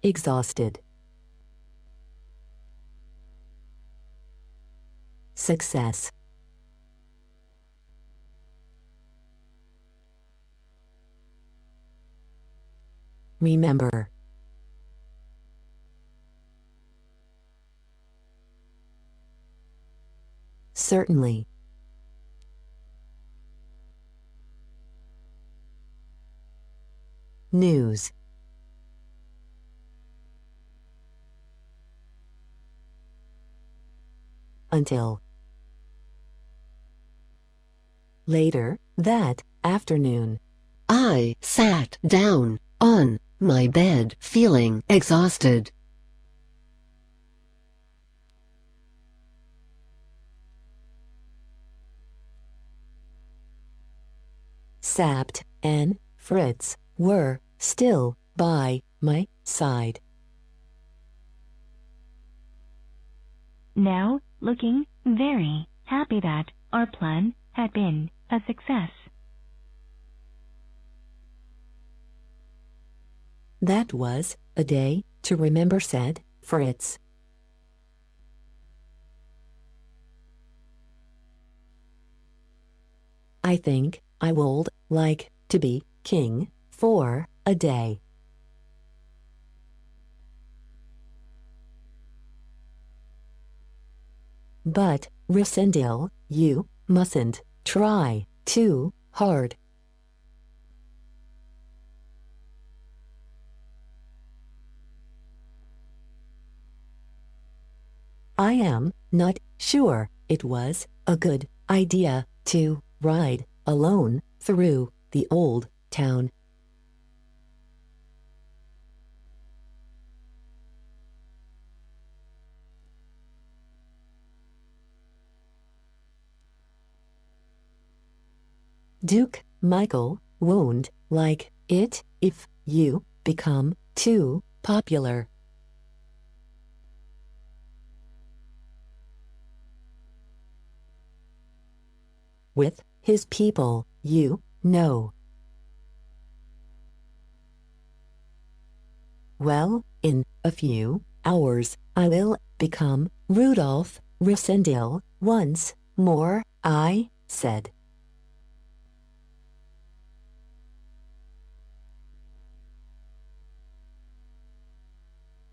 exhausted. Success. Remember. Certainly. News. Until. Later, that afternoon. I sat down on my bed feeling exhausted. Sapt and Fritz were still by my side. Now looking very happy that our plan had been a success. That was a day to remember, said Fritz. I think I would like to be king for a day. But, Rissendil, you mustn't try too hard. I am not sure it was a good idea to ride alone through the old town. Duke Michael won't like it if you become too popular. With his people, you know. Well, in a few hours, I will become Rudolph Rissendil once more, I said.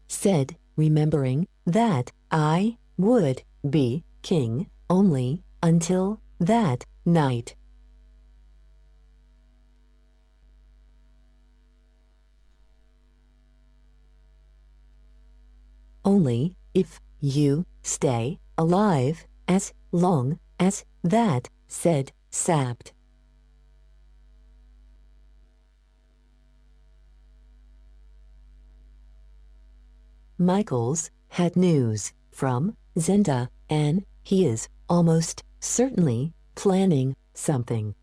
Said, remembering that I would be king only until that night. Only if you stay alive as long as that, said Sapt. Michael's had news from Zenda, and he is almost certainly planning something.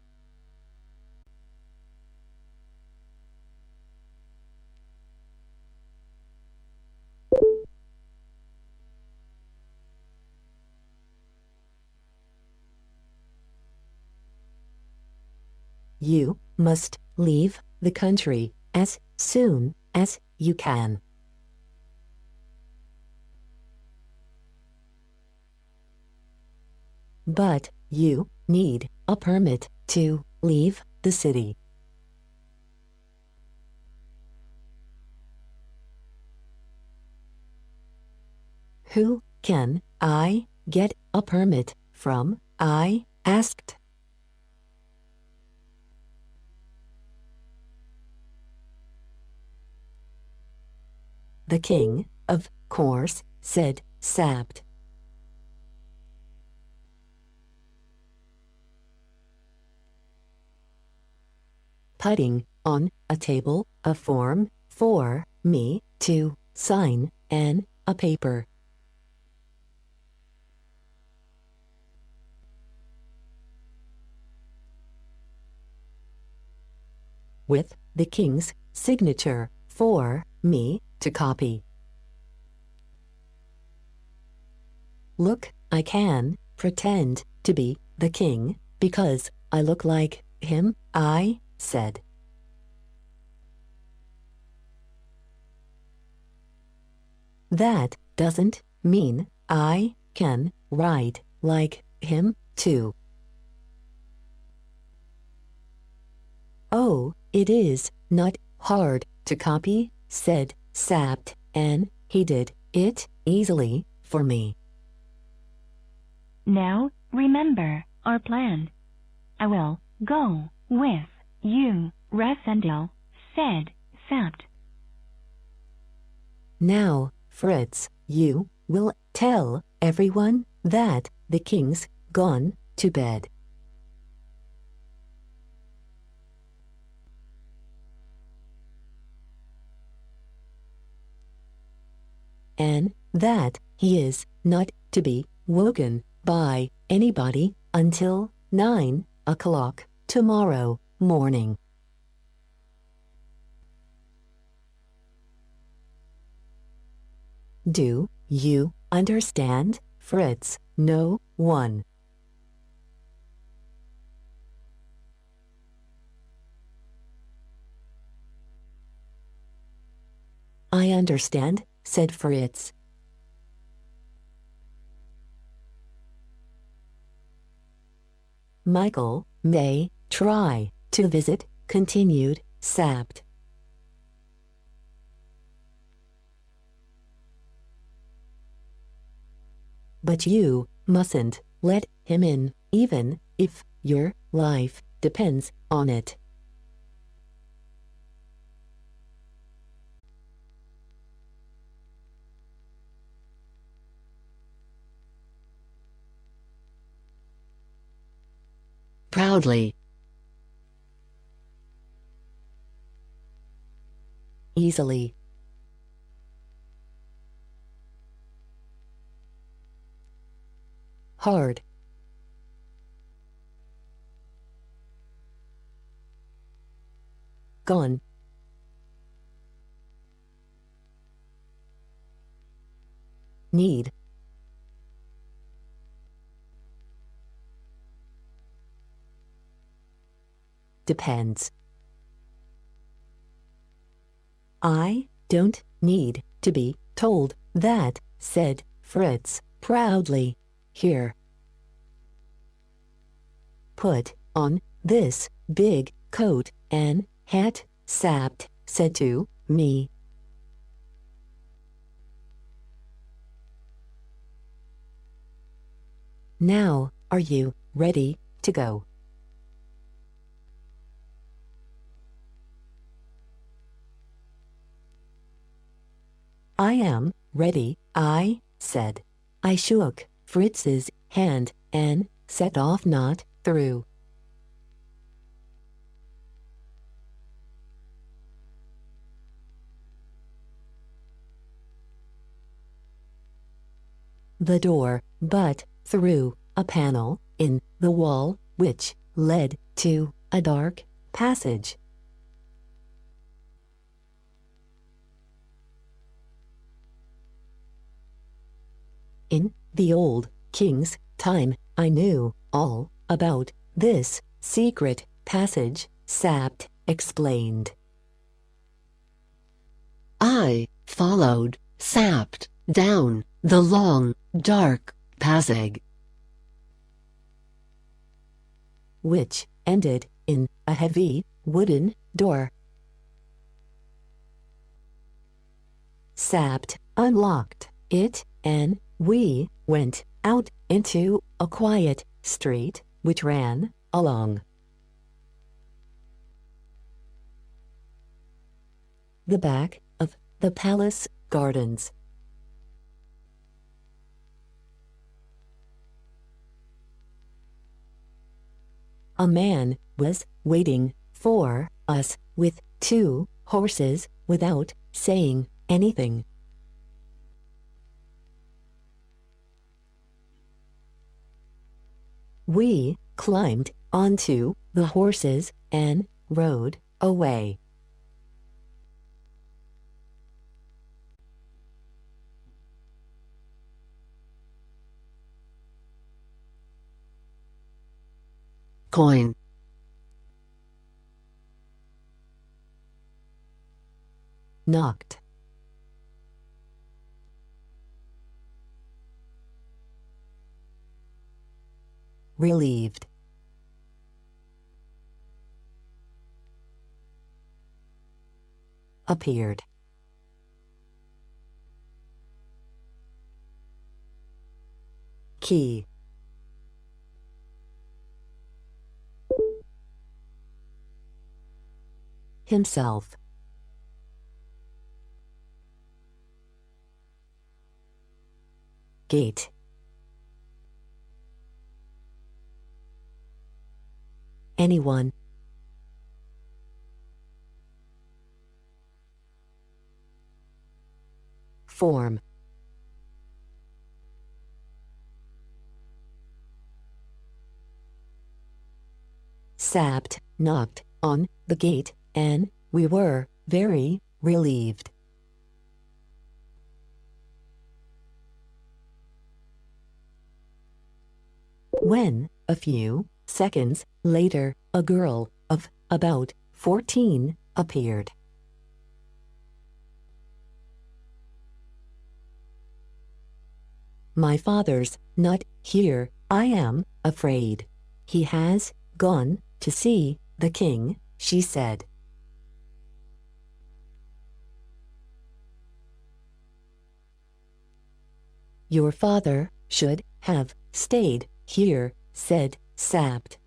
You must leave the country as soon as you can. But you need a permit to leave the city. Who can I get a permit from? I asked. The king, of course, said Sapt. Putting on a table a form for me to sign and a paper. With the king's signature for me to copy. Look, I can pretend to be the king because I look like him, I said. that doesn't mean I can write like him too. Oh, it is not hard to copy, said Sapt, and he did it easily for me. Now, remember our plan. I will go with you, Zenda, said Sapt. Now, Fritz, you will tell everyone that the king's gone to bed. And that he is not to be woken by anybody until 9 o'clock tomorrow morning. Do you understand, Fritz? No one. I understand, said Fritz. Michael may try to visit, continued Sapt. But you mustn't let him in, even if your life depends on it. Proudly. Easily. Hard. Gone. Need. Depends. I don't need to be told that, said Fritz proudly. Here. Put on this big coat and hat, Sapt said to me. Now, are you ready to go? I am ready, I said. I shook Fritz's hand and set off not through. The door, but through a panel in the wall which led to a dark passage. In the old king's time, I knew all about this secret passage, Sapt explained. I followed Sapt down the long, dark passage, which ended in a heavy wooden door. Sapt unlocked it, and we went out into a quiet street which ran along the back of the palace gardens. A man was waiting for us with 2 horses without saying anything. We climbed onto the horses and rode away. coin, knocked, relieved. Appeared. Key. Himself. Gate. Anyone. Form. Sapped, knocked on the gate, and we were very relieved. When, a few seconds later, a girl of about 14 appeared. My father's not here, I am afraid. He has gone to see the king, she said. Your father should have stayed here, said Sapped.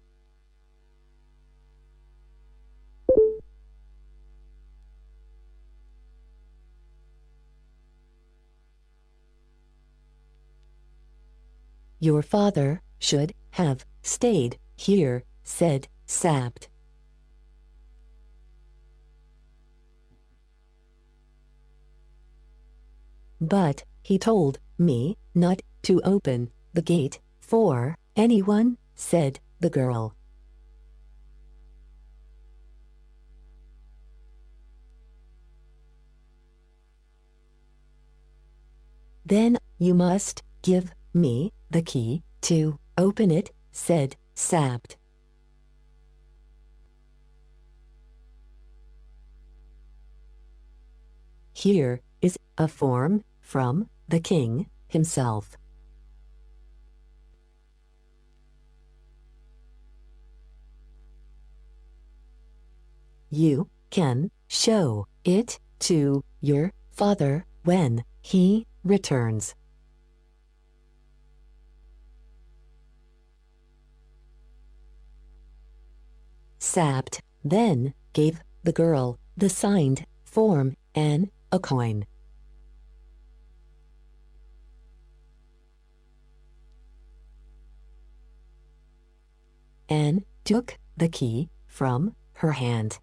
Your father should have stayed here, said Sapped. But he told me not to open the gate for anyone, said the girl. Then you must give me the key to open it, said Sapped. Here is a form from the king himself. You can show it to your father when he returns. Sapped then gave the girl the signed form and a coin. Anne took the key from her hand.